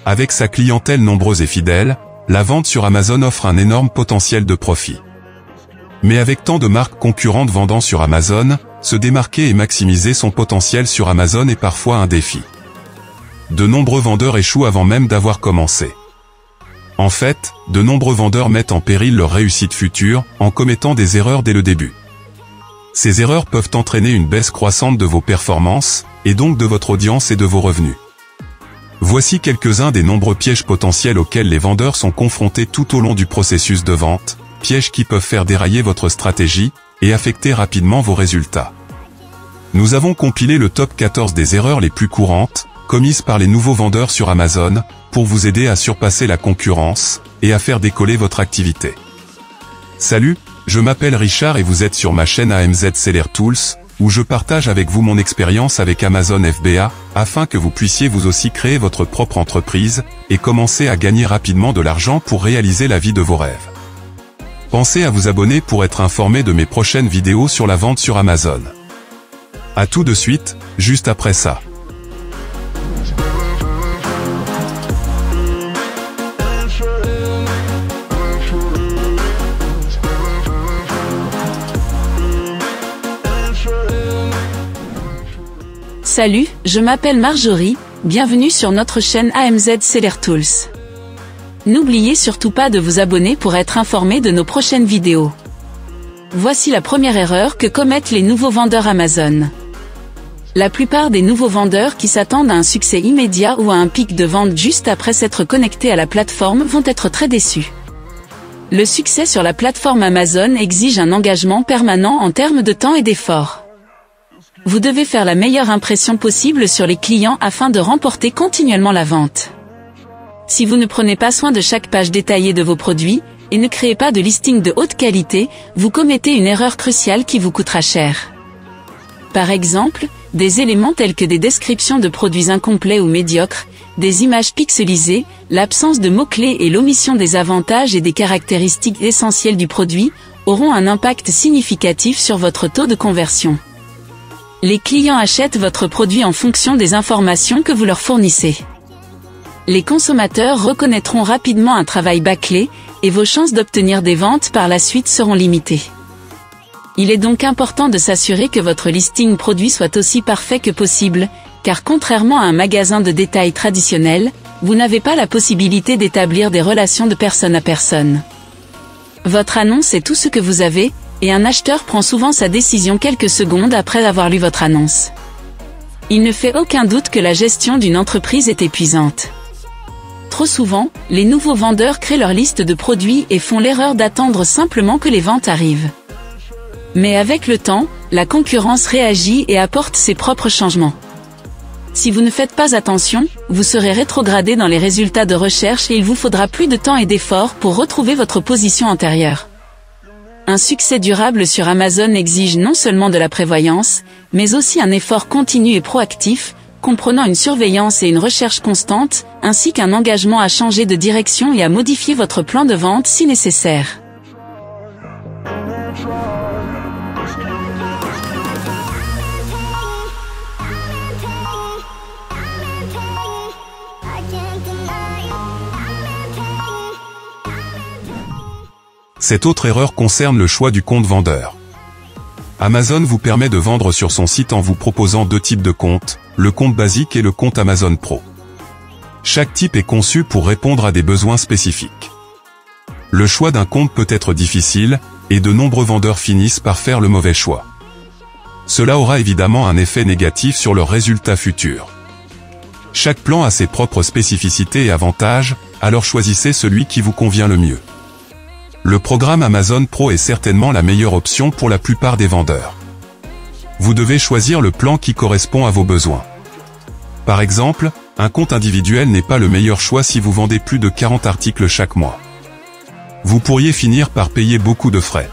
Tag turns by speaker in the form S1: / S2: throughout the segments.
S1: Avec sa clientèle nombreuse et fidèle, la vente sur Amazon offre un énorme potentiel de profit. Mais avec tant de marques concurrentes vendant sur Amazon, se démarquer et maximiser son potentiel sur Amazon est parfois un défi. De nombreux vendeurs échouent avant même d'avoir commencé. En fait, de nombreux vendeurs mettent en péril leur réussite future, en commettant des erreurs dès le début. Ces erreurs peuvent entraîner une baisse croissante de vos performances, et donc de votre audience et de vos revenus. Voici quelques-uns des nombreux pièges potentiels auxquels les vendeurs sont confrontés tout au long du processus de vente, pièges qui peuvent faire dérailler votre stratégie, et affecter rapidement vos résultats. Nous avons compilé le top 14 des erreurs les plus courantes, commises par les nouveaux vendeurs sur Amazon, pour vous aider à surpasser la concurrence, et à faire décoller votre activité. Salut, je m'appelle Richard et vous êtes sur ma chaîne AMZ Seller Tools, où je partage avec vous mon expérience avec Amazon FBA, afin que vous puissiez vous aussi créer votre propre entreprise, et commencer à gagner rapidement de l'argent pour réaliser la vie de vos rêves. Pensez à vous abonner pour être informé de mes prochaines vidéos sur la vente sur Amazon. À tout de suite, juste après ça.
S2: Salut, je m'appelle Marjorie, bienvenue sur notre chaîne AMZ Seller Tools. N'oubliez surtout pas de vous abonner pour être informé de nos prochaines vidéos. Voici la première erreur que commettent les nouveaux vendeurs Amazon. La plupart des nouveaux vendeurs qui s'attendent à un succès immédiat ou à un pic de vente juste après s'être connectés à la plateforme vont être très déçus. Le succès sur la plateforme Amazon exige un engagement permanent en termes de temps et d'effort. Vous devez faire la meilleure impression possible sur les clients afin de remporter continuellement la vente. Si vous ne prenez pas soin de chaque page détaillée de vos produits, et ne créez pas de listing de haute qualité, vous commettez une erreur cruciale qui vous coûtera cher. Par exemple, des éléments tels que des descriptions de produits incomplets ou médiocres, des images pixelisées, l'absence de mots-clés et l'omission des avantages et des caractéristiques essentielles du produit, auront un impact significatif sur votre taux de conversion. Les clients achètent votre produit en fonction des informations que vous leur fournissez. Les consommateurs reconnaîtront rapidement un travail bâclé, et vos chances d'obtenir des ventes par la suite seront limitées. Il est donc important de s'assurer que votre listing produit soit aussi parfait que possible, car contrairement à un magasin de détail traditionnel, vous n'avez pas la possibilité d'établir des relations de personne à personne. Votre annonce est tout ce que vous avez, et un acheteur prend souvent sa décision quelques secondes après avoir lu votre annonce. Il ne fait aucun doute que la gestion d'une entreprise est épuisante. Trop souvent, les nouveaux vendeurs créent leur liste de produits et font l'erreur d'attendre simplement que les ventes arrivent. Mais avec le temps, la concurrence réagit et apporte ses propres changements. Si vous ne faites pas attention, vous serez rétrogradé dans les résultats de recherche et il vous faudra plus de temps et d'efforts pour retrouver votre position antérieure. Un succès durable sur Amazon exige non seulement de la prévoyance, mais aussi un effort continu et proactif, comprenant une surveillance et une recherche constante, ainsi qu'un engagement à changer de direction et à modifier votre plan de vente si nécessaire.
S1: Cette autre erreur concerne le choix du compte vendeur. Amazon vous permet de vendre sur son site en vous proposant deux types de comptes, le compte basique et le compte Amazon Pro. Chaque type est conçu pour répondre à des besoins spécifiques. Le choix d'un compte peut être difficile, et de nombreux vendeurs finissent par faire le mauvais choix. Cela aura évidemment un effet négatif sur leurs résultats futurs. Chaque plan a ses propres spécificités et avantages, alors choisissez celui qui vous convient le mieux. Le programme Amazon Pro est certainement la meilleure option pour la plupart des vendeurs. Vous devez choisir le plan qui correspond à vos besoins. Par exemple, un compte individuel n'est pas le meilleur choix si vous vendez plus de 40 articles chaque mois. Vous pourriez finir par payer beaucoup de frais.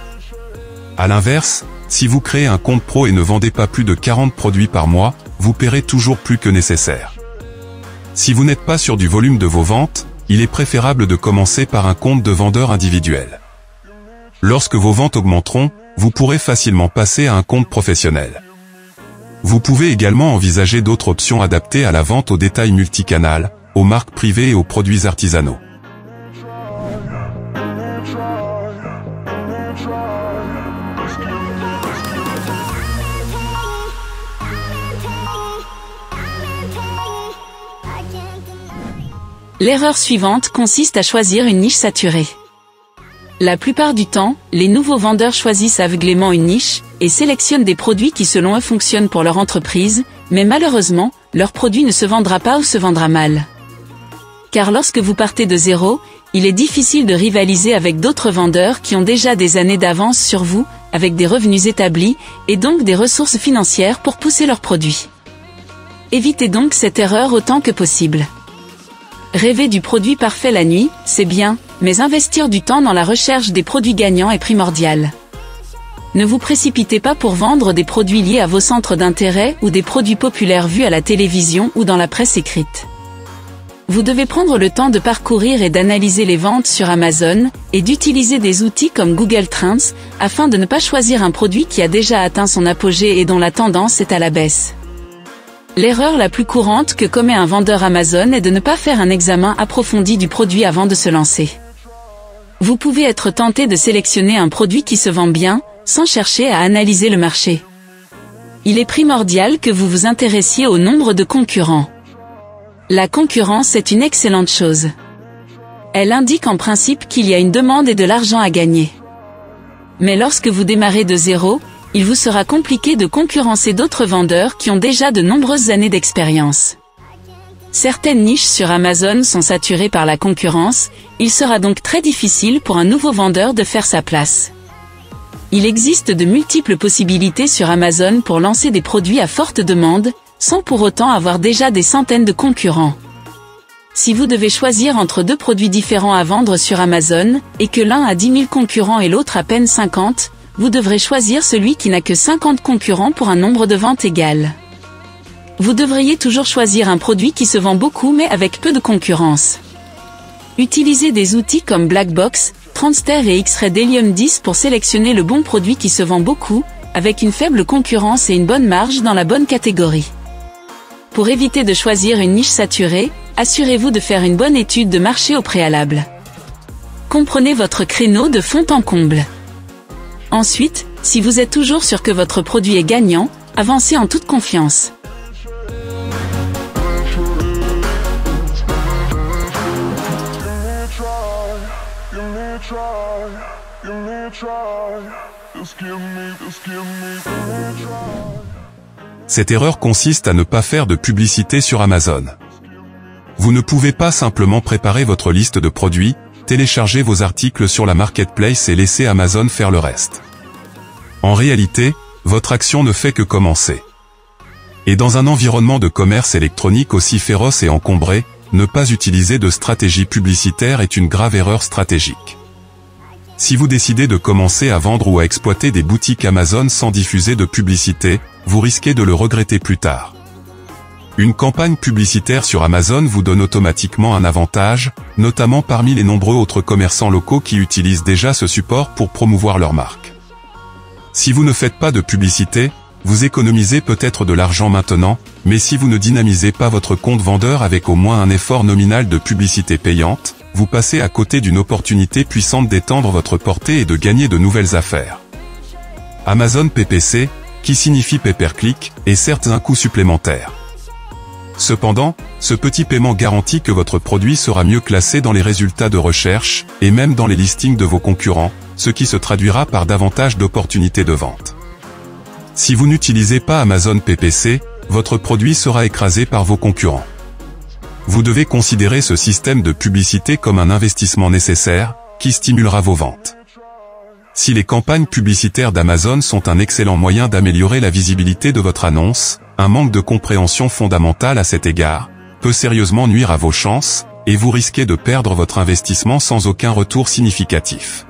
S1: À l'inverse, si vous créez un compte pro et ne vendez pas plus de 40 produits par mois, vous paierez toujours plus que nécessaire. Si vous n'êtes pas sûr du volume de vos ventes, il est préférable de commencer par un compte de vendeur individuel. Lorsque vos ventes augmenteront, vous pourrez facilement passer à un compte professionnel. Vous pouvez également envisager d'autres options adaptées à la vente au détail multicanal, aux marques privées et aux produits artisanaux.
S2: L'erreur suivante consiste à choisir une niche saturée. La plupart du temps, les nouveaux vendeurs choisissent aveuglément une niche et sélectionnent des produits qui selon eux fonctionnent pour leur entreprise, mais malheureusement, leur produit ne se vendra pas ou se vendra mal. Car lorsque vous partez de zéro, il est difficile de rivaliser avec d'autres vendeurs qui ont déjà des années d'avance sur vous, avec des revenus établis, et donc des ressources financières pour pousser leurs produits. Évitez donc cette erreur autant que possible. Rêver du produit parfait la nuit, c'est bien, mais investir du temps dans la recherche des produits gagnants est primordial. Ne vous précipitez pas pour vendre des produits liés à vos centres d'intérêt ou des produits populaires vus à la télévision ou dans la presse écrite. Vous devez prendre le temps de parcourir et d'analyser les ventes sur Amazon, et d'utiliser des outils comme Google Trends, afin de ne pas choisir un produit qui a déjà atteint son apogée et dont la tendance est à la baisse. L'erreur la plus courante que commet un vendeur Amazon est de ne pas faire un examen approfondi du produit avant de se lancer. Vous pouvez être tenté de sélectionner un produit qui se vend bien, sans chercher à analyser le marché. Il est primordial que vous vous intéressiez au nombre de concurrents. La concurrence est une excellente chose. Elle indique en principe qu'il y a une demande et de l'argent à gagner. Mais lorsque vous démarrez de zéro, il vous sera compliqué de concurrencer d'autres vendeurs qui ont déjà de nombreuses années d'expérience. Certaines niches sur Amazon sont saturées par la concurrence, il sera donc très difficile pour un nouveau vendeur de faire sa place. Il existe de multiples possibilités sur Amazon pour lancer des produits à forte demande, sans pour autant avoir déjà des centaines de concurrents. Si vous devez choisir entre deux produits différents à vendre sur Amazon, et que l'un a 10 000 concurrents et l'autre à peine 50, vous devrez choisir celui qui n'a que 50 concurrents pour un nombre de ventes égal. Vous devriez toujours choisir un produit qui se vend beaucoup mais avec peu de concurrence. Utilisez des outils comme Blackbox, Trendster et X-Ray Helium 10 pour sélectionner le bon produit qui se vend beaucoup, avec une faible concurrence et une bonne marge dans la bonne catégorie. Pour éviter de choisir une niche saturée, assurez-vous de faire une bonne étude de marché au préalable. Comprenez votre créneau de fond en comble. Ensuite, si vous êtes toujours sûr que votre produit est gagnant, avancez en toute confiance.
S1: Cette erreur consiste à ne pas faire de publicité sur Amazon. Vous ne pouvez pas simplement préparer votre liste de produits, télécharger vos articles sur la marketplace et laisser Amazon faire le reste. En réalité, votre action ne fait que commencer. Et dans un environnement de commerce électronique aussi féroce et encombré, ne pas utiliser de stratégie publicitaire est une grave erreur stratégique. Si vous décidez de commencer à vendre ou à exploiter des boutiques Amazon sans diffuser de publicité, vous risquez de le regretter plus tard. Une campagne publicitaire sur Amazon vous donne automatiquement un avantage, notamment parmi les nombreux autres commerçants locaux qui utilisent déjà ce support pour promouvoir leur marque. Si vous ne faites pas de publicité, vous économisez peut-être de l'argent maintenant, mais si vous ne dynamisez pas votre compte vendeur avec au moins un effort nominal de publicité payante, vous passez à côté d'une opportunité puissante d'étendre votre portée et de gagner de nouvelles affaires. Amazon PPC, qui signifie pay-per-click, est certes un coût supplémentaire. Cependant, ce petit paiement garantit que votre produit sera mieux classé dans les résultats de recherche, et même dans les listings de vos concurrents, ce qui se traduira par davantage d'opportunités de vente. Si vous n'utilisez pas Amazon PPC, votre produit sera écrasé par vos concurrents. Vous devez considérer ce système de publicité comme un investissement nécessaire, qui stimulera vos ventes. Si les campagnes publicitaires d'Amazon sont un excellent moyen d'améliorer la visibilité de votre annonce, un manque de compréhension fondamentale à cet égard peut sérieusement nuire à vos chances, et vous risquez de perdre votre investissement sans aucun retour significatif.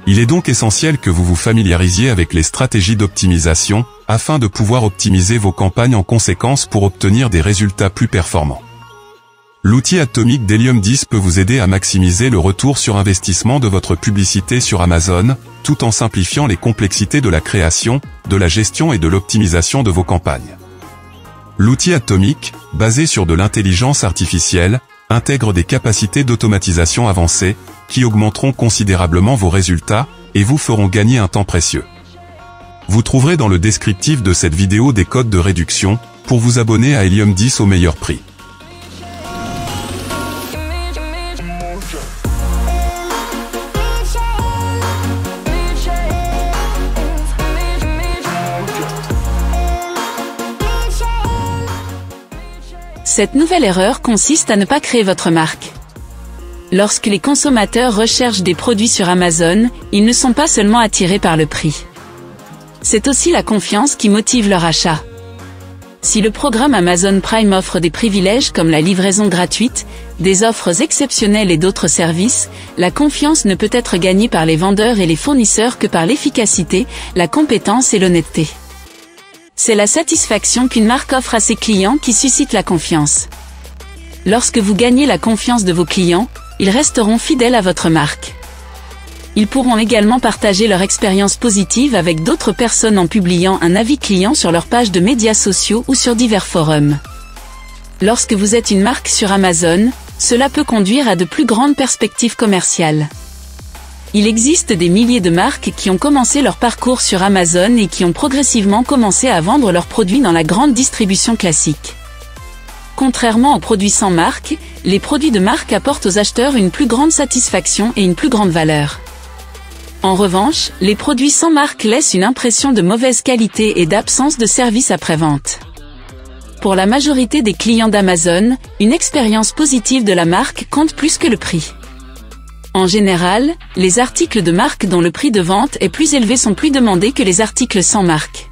S1: Il est donc essentiel que vous vous familiarisiez avec les stratégies d'optimisation, afin de pouvoir optimiser vos campagnes en conséquence pour obtenir des résultats plus performants. L'outil atomique d'Helium 10 peut vous aider à maximiser le retour sur investissement de votre publicité sur Amazon, tout en simplifiant les complexités de la création, de la gestion et de l'optimisation de vos campagnes. L'outil Atomic, basé sur de l'intelligence artificielle, intègre des capacités d'automatisation avancées, qui augmenteront considérablement vos résultats, et vous feront gagner un temps précieux. Vous trouverez dans le descriptif de cette vidéo des codes de réduction, pour vous abonner à Helium 10 au meilleur prix.
S2: Cette nouvelle erreur consiste à ne pas créer votre marque. Lorsque les consommateurs recherchent des produits sur Amazon, ils ne sont pas seulement attirés par le prix. C'est aussi la confiance qui motive leur achat. Si le programme Amazon Prime offre des privilèges comme la livraison gratuite, des offres exceptionnelles et d'autres services, la confiance ne peut être gagnée par les vendeurs et les fournisseurs que par l'efficacité, la compétence et l'honnêteté. C'est la satisfaction qu'une marque offre à ses clients qui suscite la confiance. Lorsque vous gagnez la confiance de vos clients, ils resteront fidèles à votre marque. Ils pourront également partager leur expérience positive avec d'autres personnes en publiant un avis client sur leur page de médias sociaux ou sur divers forums. Lorsque vous êtes une marque sur Amazon, cela peut conduire à de plus grandes perspectives commerciales. Il existe des milliers de marques qui ont commencé leur parcours sur Amazon et qui ont progressivement commencé à vendre leurs produits dans la grande distribution classique. Contrairement aux produits sans marque, les produits de marque apportent aux acheteurs une plus grande satisfaction et une plus grande valeur. En revanche, les produits sans marque laissent une impression de mauvaise qualité et d'absence de service après-vente. Pour la majorité des clients d'Amazon, une expérience positive de la marque compte plus que le prix. En général, les articles de marque dont le prix de vente est plus élevé sont plus demandés que les articles sans marque.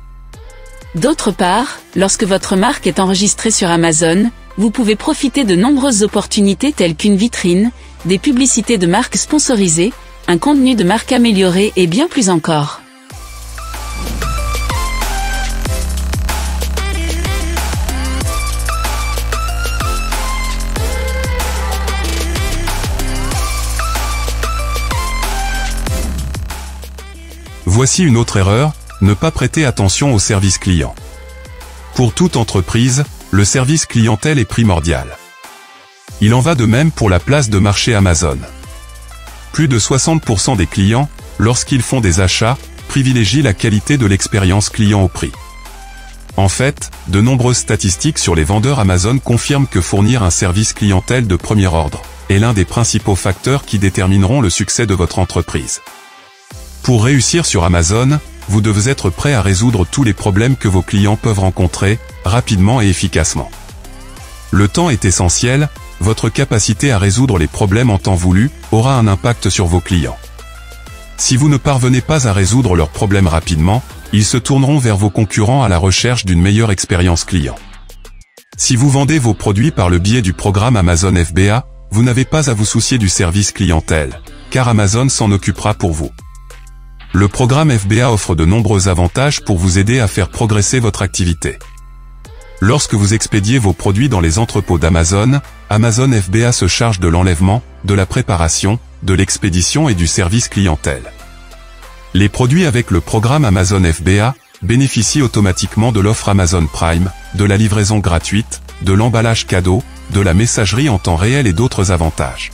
S2: D'autre part, lorsque votre marque est enregistrée sur Amazon, vous pouvez profiter de nombreuses opportunités telles qu'une vitrine, des publicités de marque sponsorisées, un contenu de marque amélioré et bien plus encore.
S1: Voici une autre erreur, ne pas prêter attention au service client. Pour toute entreprise, le service clientèle est primordial. Il en va de même pour la place de marché Amazon. Plus de 60% des clients, lorsqu'ils font des achats, privilégient la qualité de l'expérience client au prix. En fait, de nombreuses statistiques sur les vendeurs Amazon confirment que fournir un service clientèle de premier ordre est l'un des principaux facteurs qui détermineront le succès de votre entreprise. Pour réussir sur Amazon, vous devez être prêt à résoudre tous les problèmes que vos clients peuvent rencontrer, rapidement et efficacement. Le temps est essentiel, votre capacité à résoudre les problèmes en temps voulu aura un impact sur vos clients. Si vous ne parvenez pas à résoudre leurs problèmes rapidement, ils se tourneront vers vos concurrents à la recherche d'une meilleure expérience client. Si vous vendez vos produits par le biais du programme Amazon FBA, vous n'avez pas à vous soucier du service clientèle, car Amazon s'en occupera pour vous. Le programme FBA offre de nombreux avantages pour vous aider à faire progresser votre activité. Lorsque vous expédiez vos produits dans les entrepôts d'Amazon, Amazon FBA se charge de l'enlèvement, de la préparation, de l'expédition et du service clientèle. Les produits avec le programme Amazon FBA bénéficient automatiquement de l'offre Amazon Prime, de la livraison gratuite, de l'emballage cadeau, de la messagerie en temps réel et d'autres avantages.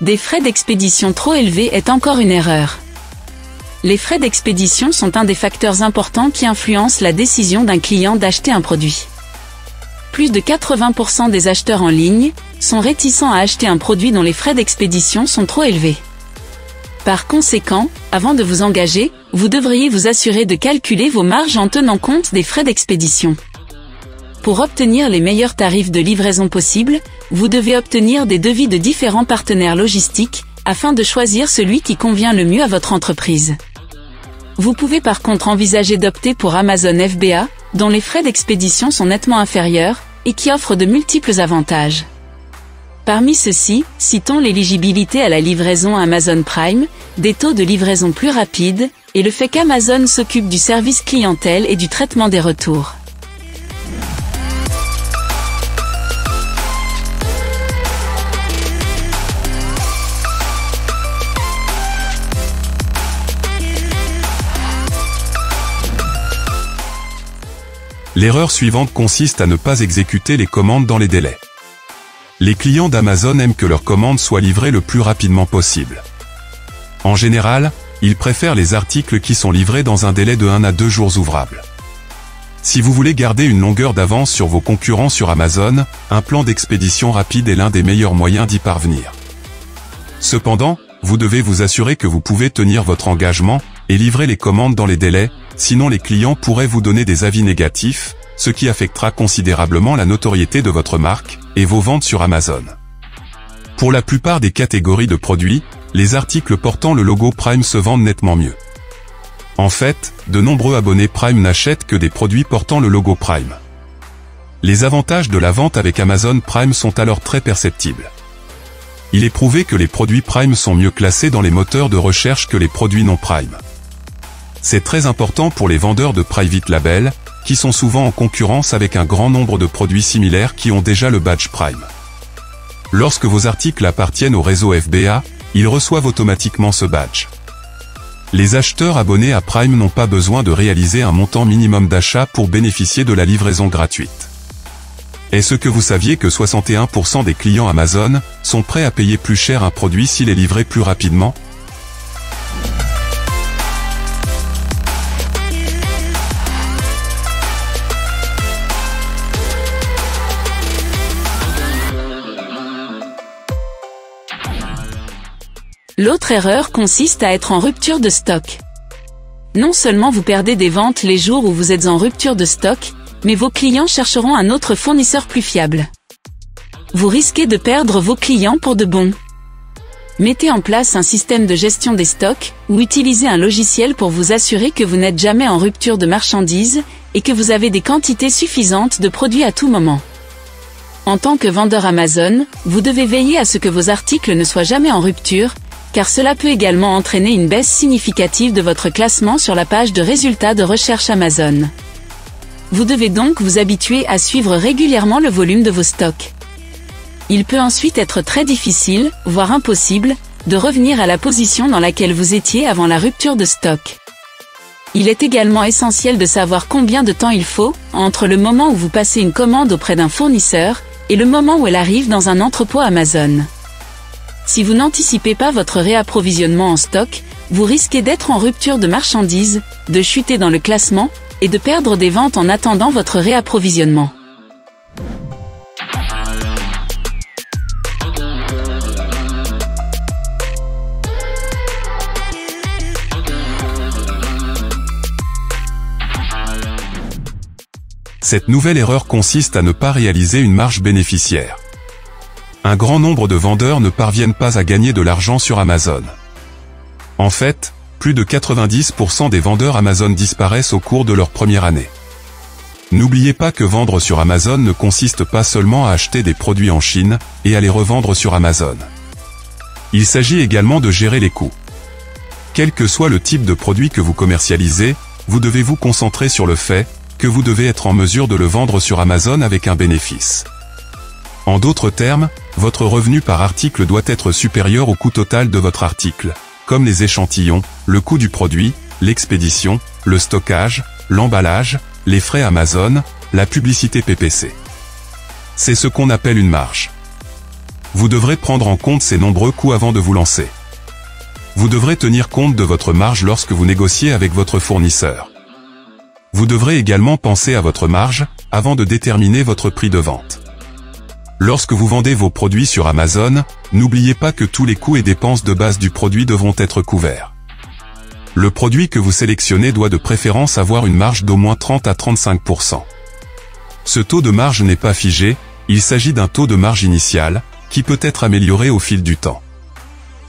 S2: Des frais d'expédition trop élevés est encore une erreur. Les frais d'expédition sont un des facteurs importants qui influencent la décision d'un client d'acheter un produit. Plus de 80% des acheteurs en ligne sont réticents à acheter un produit dont les frais d'expédition sont trop élevés. Par conséquent, avant de vous engager, vous devriez vous assurer de calculer vos marges en tenant compte des frais d'expédition. Pour obtenir les meilleurs tarifs de livraison possibles, vous devez obtenir des devis de différents partenaires logistiques, afin de choisir celui qui convient le mieux à votre entreprise. Vous pouvez par contre envisager d'opter pour Amazon FBA, dont les frais d'expédition sont nettement inférieurs, et qui offre de multiples avantages. Parmi ceux-ci, citons l'éligibilité à la livraison Amazon Prime, des taux de livraison plus rapides, et le fait qu'Amazon s'occupe du service clientèle et du traitement des retours.
S1: L'erreur suivante consiste à ne pas exécuter les commandes dans les délais. Les clients d'Amazon aiment que leurs commandes soient livrées le plus rapidement possible. En général, ils préfèrent les articles qui sont livrés dans un délai de 1 à 2 jours ouvrables. Si vous voulez garder une longueur d'avance sur vos concurrents sur Amazon, un plan d'expédition rapide est l'un des meilleurs moyens d'y parvenir. Cependant, vous devez vous assurer que vous pouvez tenir votre engagement et livrer les commandes dans les délais, sinon les clients pourraient vous donner des avis négatifs, ce qui affectera considérablement la notoriété de votre marque et vos ventes sur Amazon. Pour la plupart des catégories de produits, les articles portant le logo Prime se vendent nettement mieux. En fait, de nombreux abonnés Prime n'achètent que des produits portant le logo Prime. Les avantages de la vente avec Amazon Prime sont alors très perceptibles. Il est prouvé que les produits Prime sont mieux classés dans les moteurs de recherche que les produits non Prime. C'est très important pour les vendeurs de private label, qui sont souvent en concurrence avec un grand nombre de produits similaires qui ont déjà le badge Prime. Lorsque vos articles appartiennent au réseau FBA, ils reçoivent automatiquement ce badge. Les acheteurs abonnés à Prime n'ont pas besoin de réaliser un montant minimum d'achat pour bénéficier de la livraison gratuite. Est-ce que vous saviez que 61% des clients Amazon sont prêts à payer plus cher un produit s'il est livré plus rapidement ?
S2: L'autre erreur consiste à être en rupture de stock. Non seulement vous perdez des ventes les jours où vous êtes en rupture de stock, mais vos clients chercheront un autre fournisseur plus fiable. Vous risquez de perdre vos clients pour de bon. Mettez en place un système de gestion des stocks, ou utilisez un logiciel pour vous assurer que vous n'êtes jamais en rupture de marchandises, et que vous avez des quantités suffisantes de produits à tout moment. En tant que vendeur Amazon, vous devez veiller à ce que vos articles ne soient jamais en rupture, car cela peut également entraîner une baisse significative de votre classement sur la page de résultats de recherche Amazon. Vous devez donc vous habituer à suivre régulièrement le volume de vos stocks. Il peut ensuite être très difficile, voire impossible, de revenir à la position dans laquelle vous étiez avant la rupture de stock. Il est également essentiel de savoir combien de temps il faut, entre le moment où vous passez une commande auprès d'un fournisseur, et le moment où elle arrive dans un entrepôt Amazon. Si vous n'anticipez pas votre réapprovisionnement en stock, vous risquez d'être en rupture de marchandises, de chuter dans le classement, et de perdre des ventes en attendant votre réapprovisionnement.
S1: Cette nouvelle erreur consiste à ne pas réaliser une marge bénéficiaire. Un grand nombre de vendeurs ne parviennent pas à gagner de l'argent sur Amazon. En fait, plus de 90% des vendeurs Amazon disparaissent au cours de leur première année. N'oubliez pas que vendre sur Amazon ne consiste pas seulement à acheter des produits en Chine et à les revendre sur Amazon. Il s'agit également de gérer les coûts. Quel que soit le type de produit que vous commercialisez, vous devez vous concentrer sur le fait que vous devez être en mesure de le vendre sur Amazon avec un bénéfice. En d'autres termes, votre revenu par article doit être supérieur au coût total de votre article, comme les échantillons, le coût du produit, l'expédition, le stockage, l'emballage, les frais Amazon, la publicité PPC. C'est ce qu'on appelle une marge. Vous devrez prendre en compte ces nombreux coûts avant de vous lancer. Vous devrez tenir compte de votre marge lorsque vous négociez avec votre fournisseur. Vous devrez également penser à votre marge avant de déterminer votre prix de vente. Lorsque vous vendez vos produits sur Amazon, n'oubliez pas que tous les coûts et dépenses de base du produit devront être couverts. Le produit que vous sélectionnez doit de préférence avoir une marge d'au moins 30 à 35%. Ce taux de marge n'est pas figé, il s'agit d'un taux de marge initial, qui peut être amélioré au fil du temps.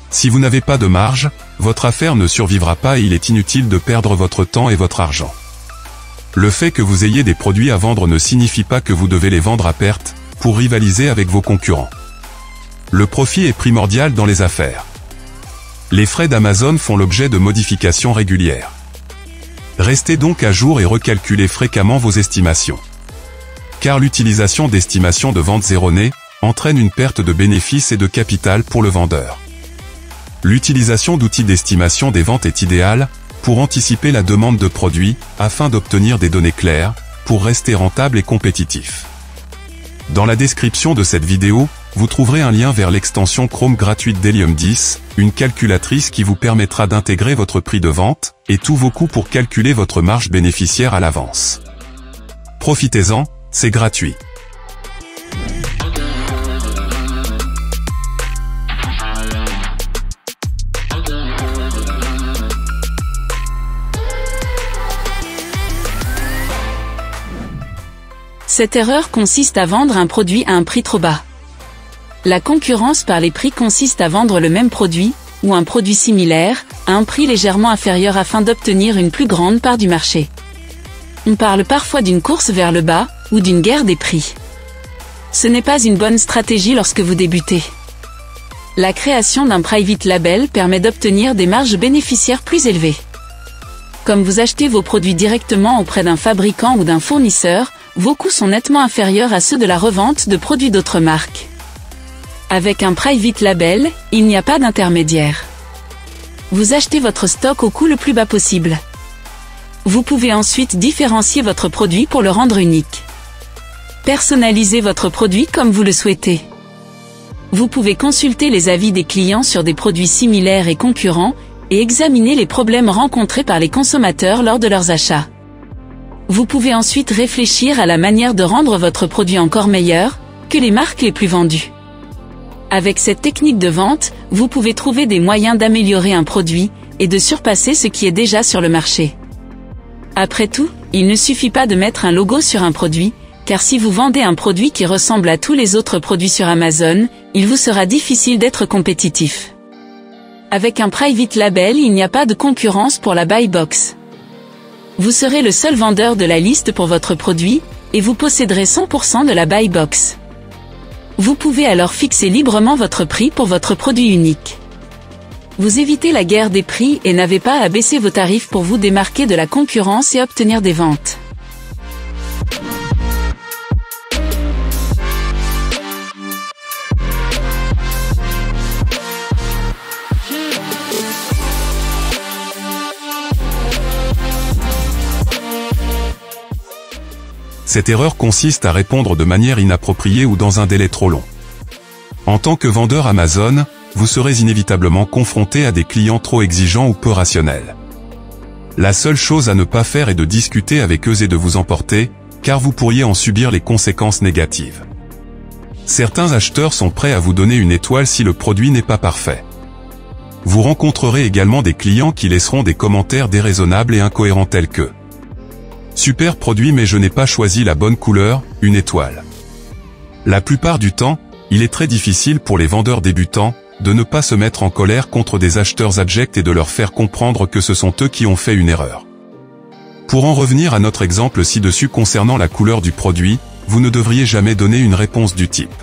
S1: Si vous n'avez pas de marge, votre affaire ne survivra pas et il est inutile de perdre votre temps et votre argent. Le fait que vous ayez des produits à vendre ne signifie pas que vous devez les vendre à perte, pour rivaliser avec vos concurrents. Le profit est primordial dans les affaires. Les frais d'Amazon font l'objet de modifications régulières. Restez donc à jour et recalculez fréquemment vos estimations. Car l'utilisation d'estimations de vente erronées entraîne une perte de bénéfices et de capital pour le vendeur. L'utilisation d'outils d'estimation des ventes est idéale pour anticiper la demande de produits afin d'obtenir des données claires, pour rester rentable et compétitif. Dans la description de cette vidéo, vous trouverez un lien vers l'extension Chrome gratuite d'Helium 10, une calculatrice qui vous permettra d'intégrer votre prix de vente et tous vos coûts pour calculer votre marge bénéficiaire à l'avance. Profitez-en, c'est gratuit.
S2: Cette erreur consiste à vendre un produit à un prix trop bas. La concurrence par les prix consiste à vendre le même produit, ou un produit similaire, à un prix légèrement inférieur afin d'obtenir une plus grande part du marché. On parle parfois d'une course vers le bas, ou d'une guerre des prix. Ce n'est pas une bonne stratégie lorsque vous débutez. La création d'un private label permet d'obtenir des marges bénéficiaires plus élevées. Comme vous achetez vos produits directement auprès d'un fabricant ou d'un fournisseur, vos coûts sont nettement inférieurs à ceux de la revente de produits d'autres marques. Avec un private label, il n'y a pas d'intermédiaire. Vous achetez votre stock au coût le plus bas possible. Vous pouvez ensuite différencier votre produit pour le rendre unique. Personnalisez votre produit comme vous le souhaitez. Vous pouvez consulter les avis des clients sur des produits similaires et concurrents, et examiner les problèmes rencontrés par les consommateurs lors de leurs achats. Vous pouvez ensuite réfléchir à la manière de rendre votre produit encore meilleur que les marques les plus vendues. Avec cette technique de vente, vous pouvez trouver des moyens d'améliorer un produit et de surpasser ce qui est déjà sur le marché. Après tout, il ne suffit pas de mettre un logo sur un produit, car si vous vendez un produit qui ressemble à tous les autres produits sur Amazon, il vous sera difficile d'être compétitif. Avec un private label, il n'y a pas de concurrence pour la buy box. Vous serez le seul vendeur de la liste pour votre produit, et vous posséderez 100% de la buy box. Vous pouvez alors fixer librement votre prix pour votre produit unique. Vous évitez la guerre des prix et n'avez pas à baisser vos tarifs pour vous démarquer de la concurrence et obtenir des ventes.
S1: Cette erreur consiste à répondre de manière inappropriée ou dans un délai trop long. En tant que vendeur Amazon, vous serez inévitablement confronté à des clients trop exigeants ou peu rationnels. La seule chose à ne pas faire est de discuter avec eux et de vous emporter, car vous pourriez en subir les conséquences négatives. Certains acheteurs sont prêts à vous donner une étoile si le produit n'est pas parfait. Vous rencontrerez également des clients qui laisseront des commentaires déraisonnables et incohérents tels que super produit mais je n'ai pas choisi la bonne couleur, une étoile. La plupart du temps, il est très difficile pour les vendeurs débutants de ne pas se mettre en colère contre des acheteurs abjects et de leur faire comprendre que ce sont eux qui ont fait une erreur. Pour en revenir à notre exemple ci-dessus concernant la couleur du produit, vous ne devriez jamais donner une réponse du type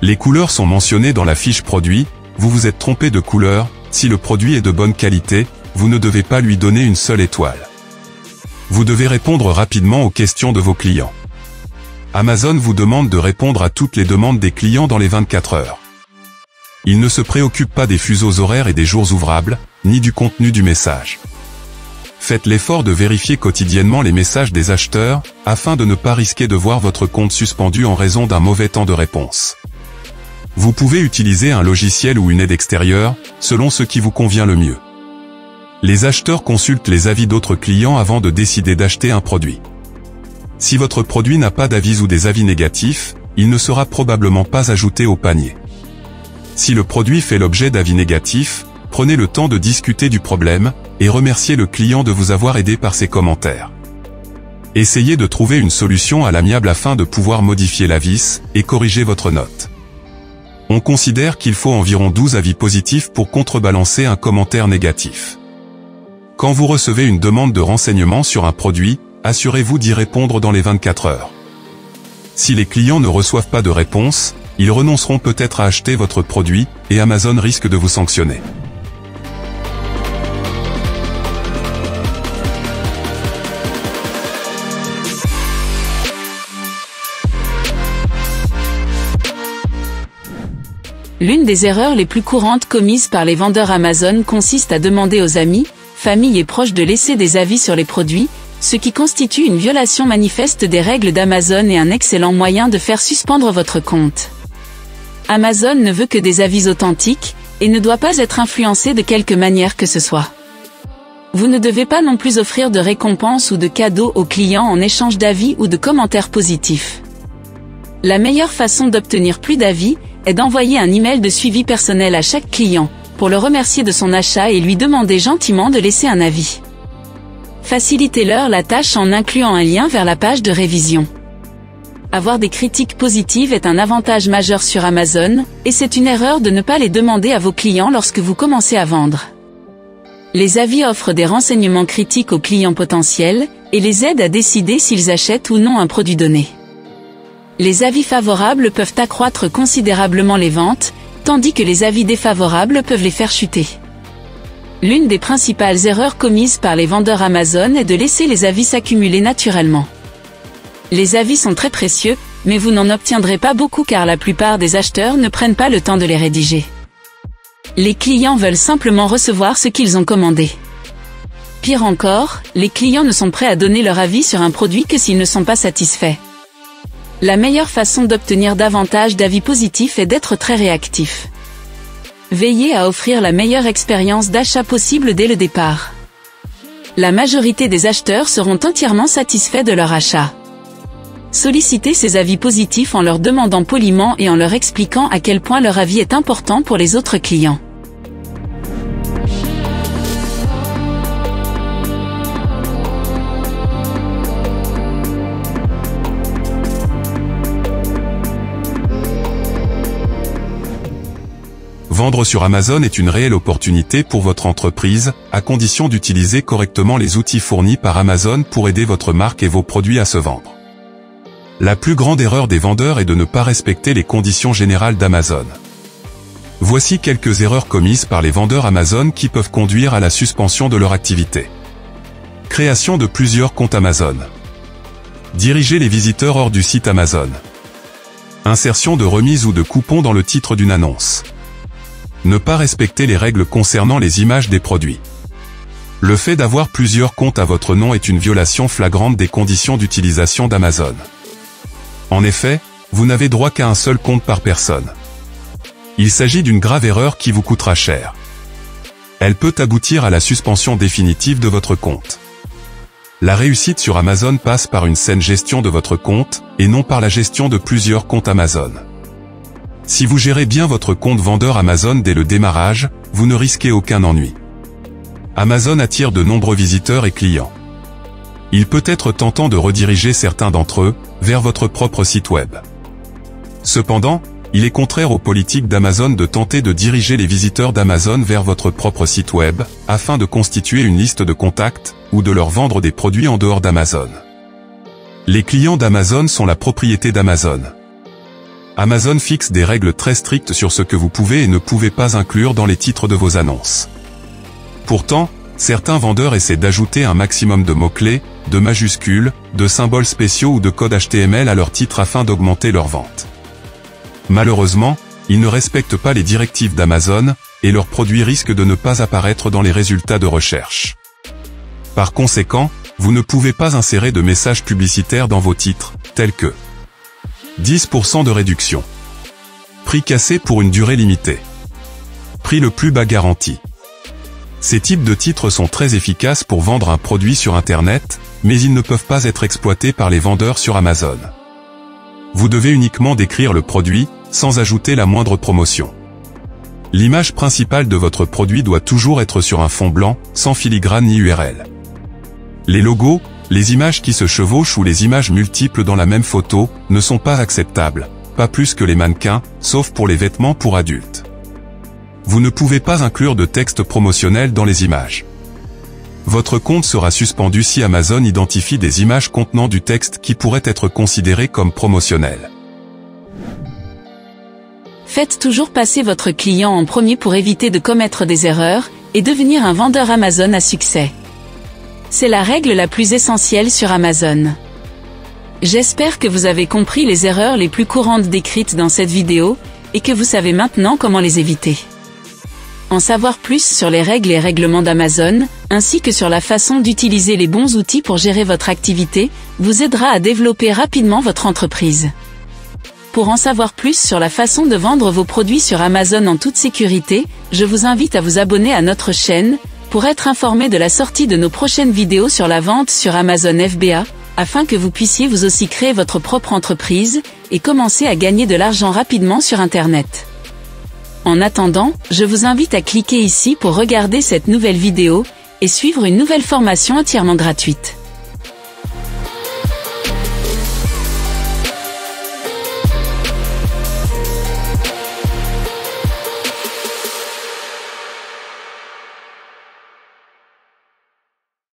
S1: les couleurs sont mentionnées dans la fiche produit, vous vous êtes trompé de couleur, si le produit est de bonne qualité, vous ne devez pas lui donner une seule étoile. Vous devez répondre rapidement aux questions de vos clients. Amazon vous demande de répondre à toutes les demandes des clients dans les 24 heures. Il ne se préoccupe pas des fuseaux horaires et des jours ouvrables, ni du contenu du message. Faites l'effort de vérifier quotidiennement les messages des acheteurs, afin de ne pas risquer de voir votre compte suspendu en raison d'un mauvais temps de réponse. Vous pouvez utiliser un logiciel ou une aide extérieure, selon ce qui vous convient le mieux. Les acheteurs consultent les avis d'autres clients avant de décider d'acheter un produit. Si votre produit n'a pas d'avis ou des avis négatifs, il ne sera probablement pas ajouté au panier. Si le produit fait l'objet d'avis négatifs, prenez le temps de discuter du problème, et remerciez le client de vous avoir aidé par ses commentaires. Essayez de trouver une solution à l'amiable afin de pouvoir modifier l'avis, et corriger votre note. On considère qu'il faut environ 12 avis positifs pour contrebalancer un commentaire négatif. Quand vous recevez une demande de renseignement sur un produit, assurez-vous d'y répondre dans les 24 heures. Si les clients ne reçoivent pas de réponse, ils renonceront peut-être à acheter votre produit, et Amazon risque de vous sanctionner.
S2: L'une des erreurs les plus courantes commises par les vendeurs Amazon consiste à demander aux amis, famille et proches de laisser des avis sur les produits, ce qui constitue une violation manifeste des règles d'Amazon et un excellent moyen de faire suspendre votre compte. Amazon ne veut que des avis authentiques, et ne doit pas être influencé de quelque manière que ce soit. Vous ne devez pas non plus offrir de récompenses ou de cadeaux aux clients en échange d'avis ou de commentaires positifs. La meilleure façon d'obtenir plus d'avis est d'envoyer un email de suivi personnel à chaque client, pour le remercier de son achat et lui demander gentiment de laisser un avis. Facilitez-leur la tâche en incluant un lien vers la page de révision. Avoir des critiques positives est un avantage majeur sur Amazon, et c'est une erreur de ne pas les demander à vos clients lorsque vous commencez à vendre. Les avis offrent des renseignements critiques aux clients potentiels, et les aident à décider s'ils achètent ou non un produit donné. Les avis favorables peuvent accroître considérablement les ventes, tandis que les avis défavorables peuvent les faire chuter. L'une des principales erreurs commises par les vendeurs Amazon est de laisser les avis s'accumuler naturellement. Les avis sont très précieux, mais vous n'en obtiendrez pas beaucoup car la plupart des acheteurs ne prennent pas le temps de les rédiger. Les clients veulent simplement recevoir ce qu'ils ont commandé. Pire encore, les clients ne sont prêts à donner leur avis sur un produit que s'ils ne sont pas satisfaits. La meilleure façon d'obtenir davantage d'avis positifs est d'être très réactif. Veillez à offrir la meilleure expérience d'achat possible dès le départ. La majorité des acheteurs seront entièrement satisfaits de leur achat. Sollicitez ces avis positifs en leur demandant poliment et en leur expliquant à quel point leur avis est important pour les autres clients.
S1: Vendre sur Amazon est une réelle opportunité pour votre entreprise, à condition d'utiliser correctement les outils fournis par Amazon pour aider votre marque et vos produits à se vendre. La plus grande erreur des vendeurs est de ne pas respecter les conditions générales d'Amazon. Voici quelques erreurs commises par les vendeurs Amazon qui peuvent conduire à la suspension de leur activité. Création de plusieurs comptes Amazon. Diriger les visiteurs hors du site Amazon. Insertion de remises ou de coupons dans le titre d'une annonce. Ne pas respecter les règles concernant les images des produits. Le fait d'avoir plusieurs comptes à votre nom est une violation flagrante des conditions d'utilisation d'Amazon. En effet, vous n'avez droit qu'à un seul compte par personne. Il s'agit d'une grave erreur qui vous coûtera cher. Elle peut aboutir à la suspension définitive de votre compte. La réussite sur Amazon passe par une saine gestion de votre compte, et non par la gestion de plusieurs comptes Amazon. Si vous gérez bien votre compte vendeur Amazon dès le démarrage, vous ne risquez aucun ennui. Amazon attire de nombreux visiteurs et clients. Il peut être tentant de rediriger certains d'entre eux vers votre propre site web. Cependant, il est contraire aux politiques d'Amazon de tenter de diriger les visiteurs d'Amazon vers votre propre site web, afin de constituer une liste de contacts, ou de leur vendre des produits en dehors d'Amazon. Les clients d'Amazon sont la propriété d'Amazon. Amazon fixe des règles très strictes sur ce que vous pouvez et ne pouvez pas inclure dans les titres de vos annonces. Pourtant, certains vendeurs essaient d'ajouter un maximum de mots-clés, de majuscules, de symboles spéciaux ou de codes HTML à leur titre afin d'augmenter leurs ventes. Malheureusement, ils ne respectent pas les directives d'Amazon, et leurs produits risquent de ne pas apparaître dans les résultats de recherche. Par conséquent, vous ne pouvez pas insérer de messages publicitaires dans vos titres, tels que 10% de réduction. Prix cassé pour une durée limitée. Prix le plus bas garanti. Ces types de titres sont très efficaces pour vendre un produit sur Internet, mais ils ne peuvent pas être exploités par les vendeurs sur Amazon. Vous devez uniquement décrire le produit, sans ajouter la moindre promotion. L'image principale de votre produit doit toujours être sur un fond blanc, sans filigrane ni URL. Les logos, les images qui se chevauchent ou les images multiples dans la même photo, ne sont pas acceptables, pas plus que les mannequins, sauf pour les vêtements pour adultes. Vous ne pouvez pas inclure de texte promotionnel dans les images. Votre compte sera suspendu si Amazon identifie des images contenant du texte qui pourrait être considéré comme promotionnel.
S2: Faites toujours passer votre client en premier pour éviter de commettre des erreurs, et devenir un vendeur Amazon à succès. C'est la règle la plus essentielle sur Amazon. J'espère que vous avez compris les erreurs les plus courantes décrites dans cette vidéo, et que vous savez maintenant comment les éviter. En savoir plus sur les règles et règlements d'Amazon, ainsi que sur la façon d'utiliser les bons outils pour gérer votre activité, vous aidera à développer rapidement votre entreprise. Pour en savoir plus sur la façon de vendre vos produits sur Amazon en toute sécurité, je vous invite à vous abonner à notre chaîne, pour être informé de la sortie de nos prochaines vidéos sur la vente sur Amazon FBA, afin que vous puissiez vous aussi créer votre propre entreprise, et commencer à gagner de l'argent rapidement sur Internet. En attendant, je vous invite à cliquer ici pour regarder cette nouvelle vidéo, et suivre une nouvelle formation entièrement gratuite.